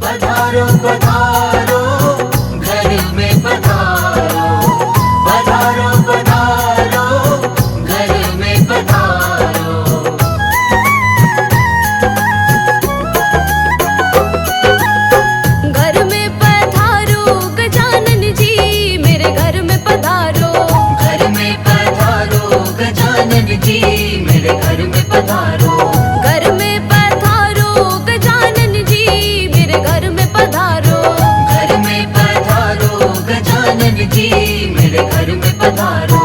पधारो पधारो घर में पधारो, पधारो पधारो घर में पधारो। घर में पधारो गजानन जी, मेरे घर में पधारो। घर में पधारो गजानन जी, मेरे घर में पधारो। घर में पधारो गजानन जी, मेरे घर में पधारो। घर में पधारो गजानन जी, मेरे घर में पधारो।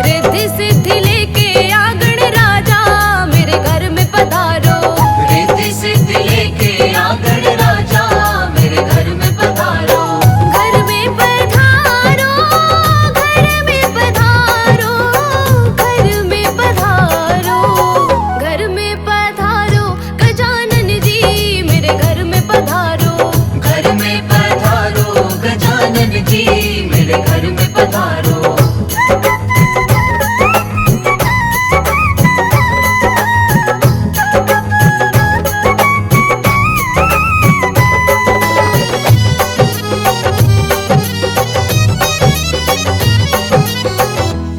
रिद्धि सिद्धि लेके आगण राजा, मेरे घर में पधारो। रिद्धि सिद्धि लेके आगण राजा, मेरे घर में पधारो। घर में पधारो, घर में पधारो, घर में पधारो। घर में पधारो गजानन जी, मेरे घर में पधारो। घर में पधारो गजानन जी, मेरे घर में पधारो।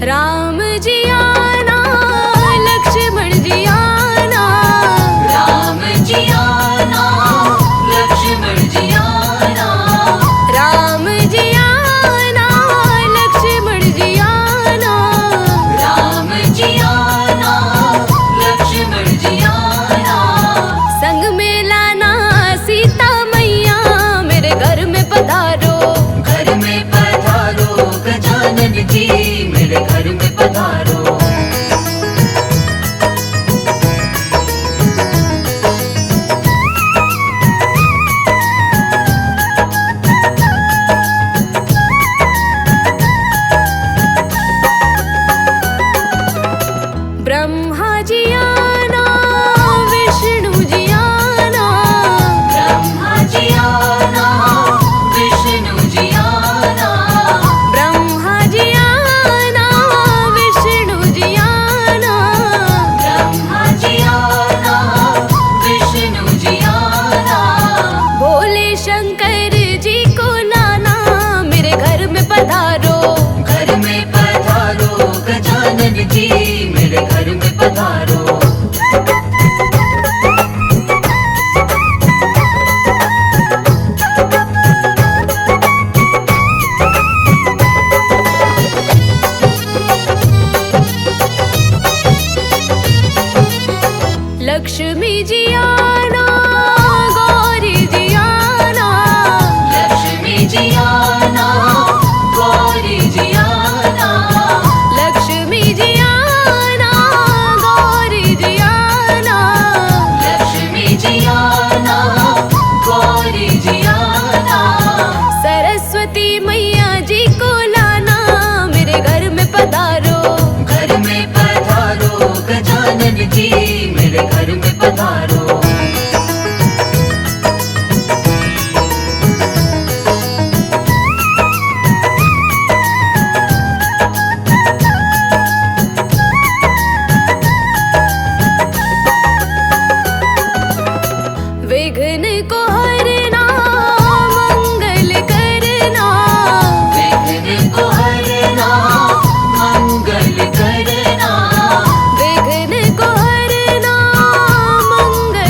राम जी आना, लक्ष्मण जी आना। राम जी आना, लक्ष्मण जी आना। राम जी आना, लक्ष्मण जी आना। राम जी आना, लक्ष्मण जी आना। संग में लाना सीता मैया, मेरे घर में पधारो। घर में पधारो गजानन जी, मेरे घर में पधारो। ब्रह्मा जी आना, विष्णु जी आना। ब्रह्मा जी आना, विष्णु जी आना। ब्रह्मा जी आना, विष्णु जी आना। ब्रह्मा जी आना, विष्णु जी आना। भोले शंकर जी को लाना, मेरे घर में पधारो। घर में पधारो गजानन जी, मेरे घर में पधारो। लक्ष्मी जी आना, गौरी जी आना। लक्ष्मी जी आना, गौरी जी आना। लक्ष्मी जी आना, गौरी जी आना। लक्ष्मी जी आना, गौरी जी आना। सरस्वती मैया जी को लाना, मेरे घर में पधारो। घर में पधारो गजानन जी, मेरे घर में पधारो। विघ्न को हरना, मंगल करना। विघ्न को हरना, मंगल करना। विघ्न को हरना, मंगल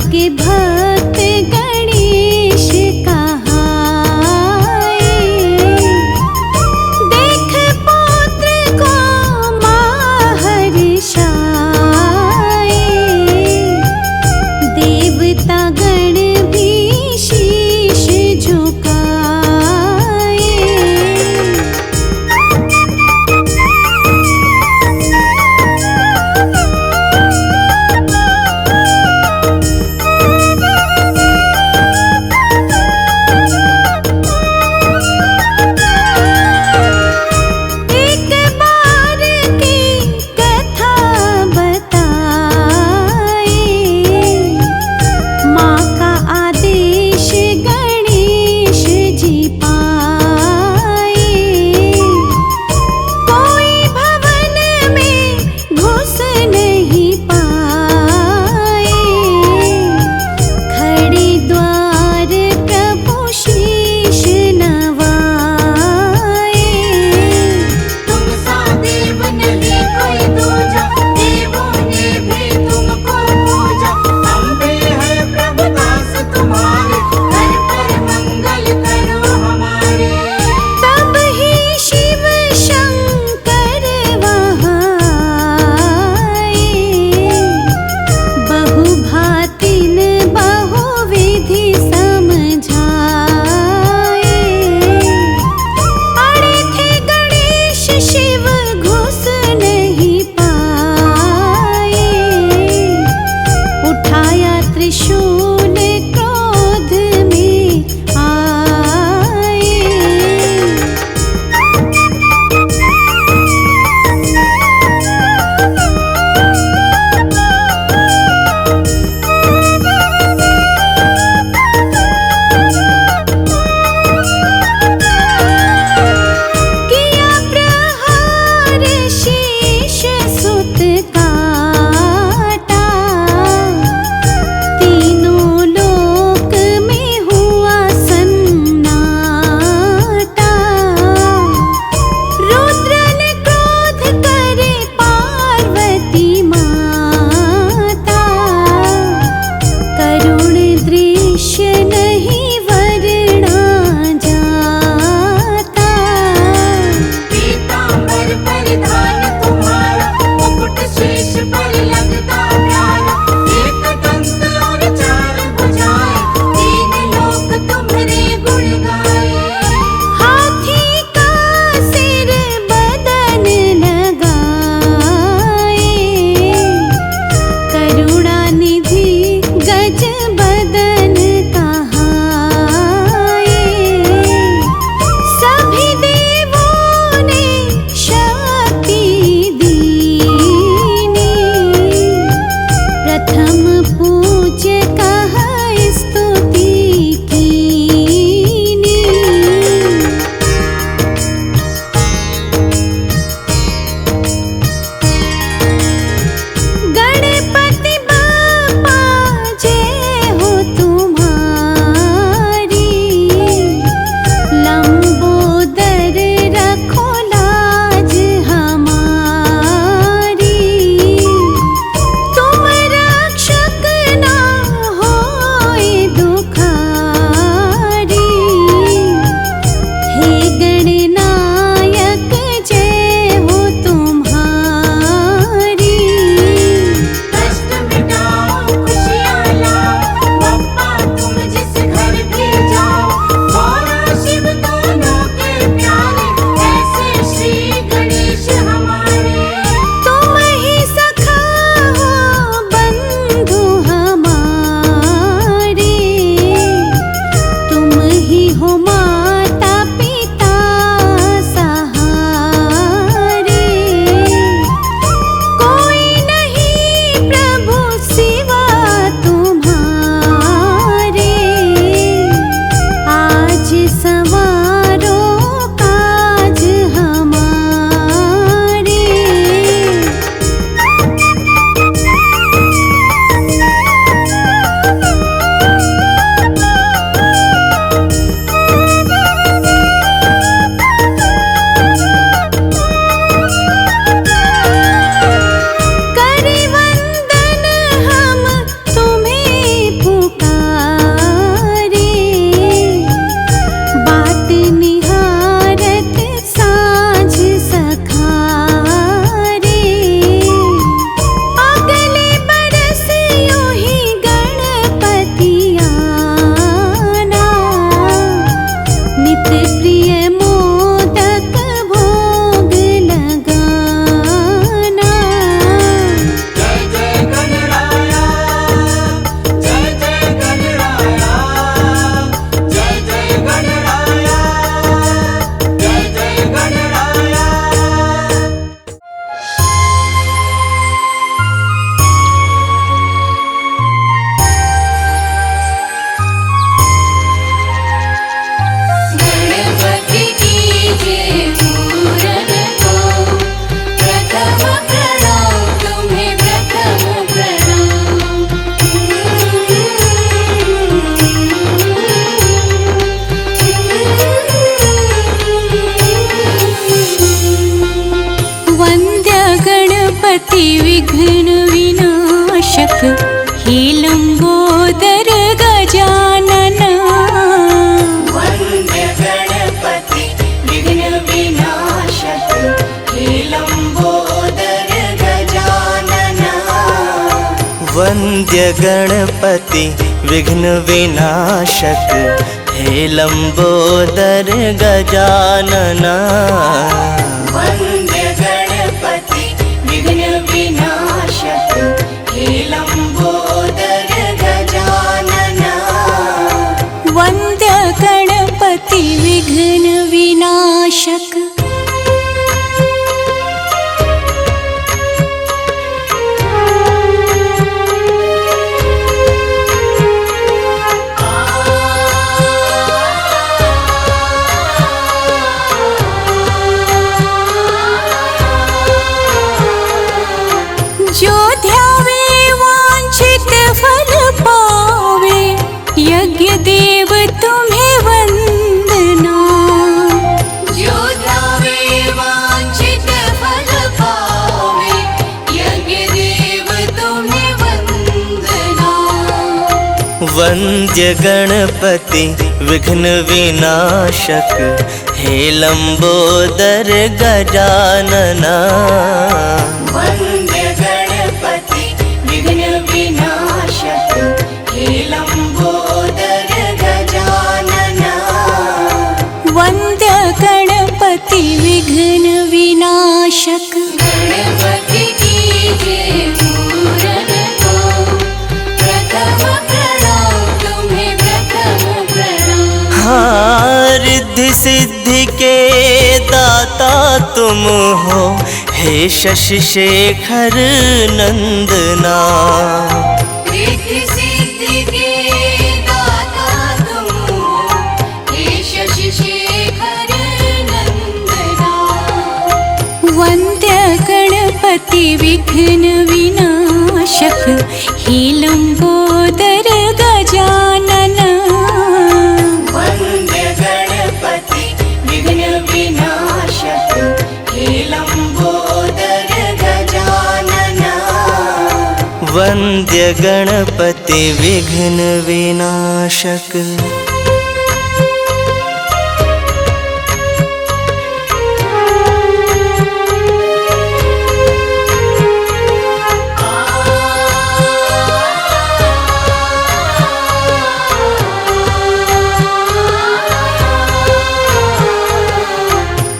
के भक्त गणेश कहाए। देख पुत्र को माँ हर्षाए। देवता गण भी शीश झुकाए। एक बार की कथा बताए। माँ का आदेश गणेश जी पाए। कोई भवन में घुस नहीं पाए। खड़े द्वार प्रभु शीश नवाए। तुम सा देव नहीं कोई दूजा, देवों ने भी तुमको पूजा। अम्बे है प्रभु दास तुम्हारे, घर पर मंगल करो हमारे। तब ही शिव शंकर वहाँ आए। बहुभातिन बहुविधि समझाए। अड़े थे गणेश शिव घुस नहीं पाए। उठाया त्रिशूल क्रोध में आए। किया प्रहार शीश सुत काटा। तीनों वंद्य गणपति विघ्न विनाशक, हे लंबोदर गजानना। वंद्य गणपति विघ्न विनाशक, हे लंबोदर गजानना। वंद्य गणपति विघ्न विनाशक। जो ध्यावे वांछित फल पावे, यज्ञ देव तुम्हें वंदना। जो ध्यावे वांछित फल पावे, यज्ञ देव तुम्हें वंदना। वंद्य गणपति विघ्न विनाशक, हे लंबोदर गजानना। वंद्य गणपति विघ्न विनाशक, हे लंबोदर गजानना। वंद्य गणपति विघ्न विनाशक। गणपति कीजिए पूरन को, प्रथम प्रणाम तुम्हें प्रथम प्रणाम। हाँ, रिद्धि सिद्धि के दाता तुम हो, हे शशि शेखर नंदना। रिद्धि सिद्धि के दाता तुम हो, हे शशि शेखर नंदना। वंद्य गणपति विघ्न विनाशक, हे लंबोदर गजानना। वंद्य गणपति विघ्न विनाशक, हे लंबोदर गजानना। वंद्य गणपति विघ्न विनाशक।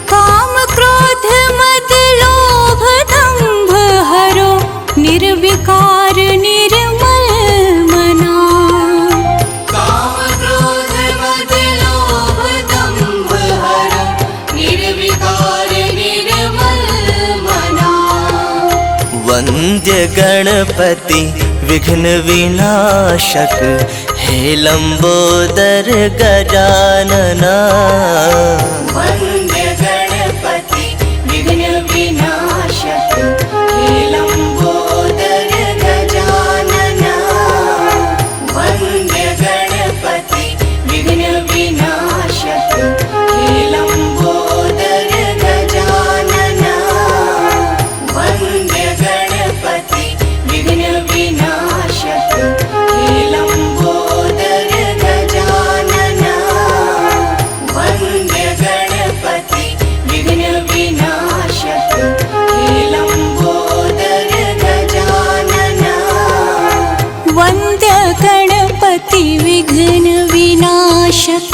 काम क्रोध मद लोभ दंभ हरो, निर्विकार निर्मल मना। काम क्रोध मद लोभ दंभ हरो, निर्विकार निर्मल मना। वंद्य गणपति विघ्न विनाशक, हे लंबोदर गजानना। वंद्य गणपति विघ्न विनाशक, हे लंबोदर गजानना। वंद्य गणपति विघ्न विनाशक, हे लंबोदर गजानना। वंद्य गणपति विघ्न विनाशक, हे लंबोदर गजानना। वंद्य गणपति विघ्न विनाशक, हे लंबोदर गजानना। वंद्य गणपति विघ्न विनाशक।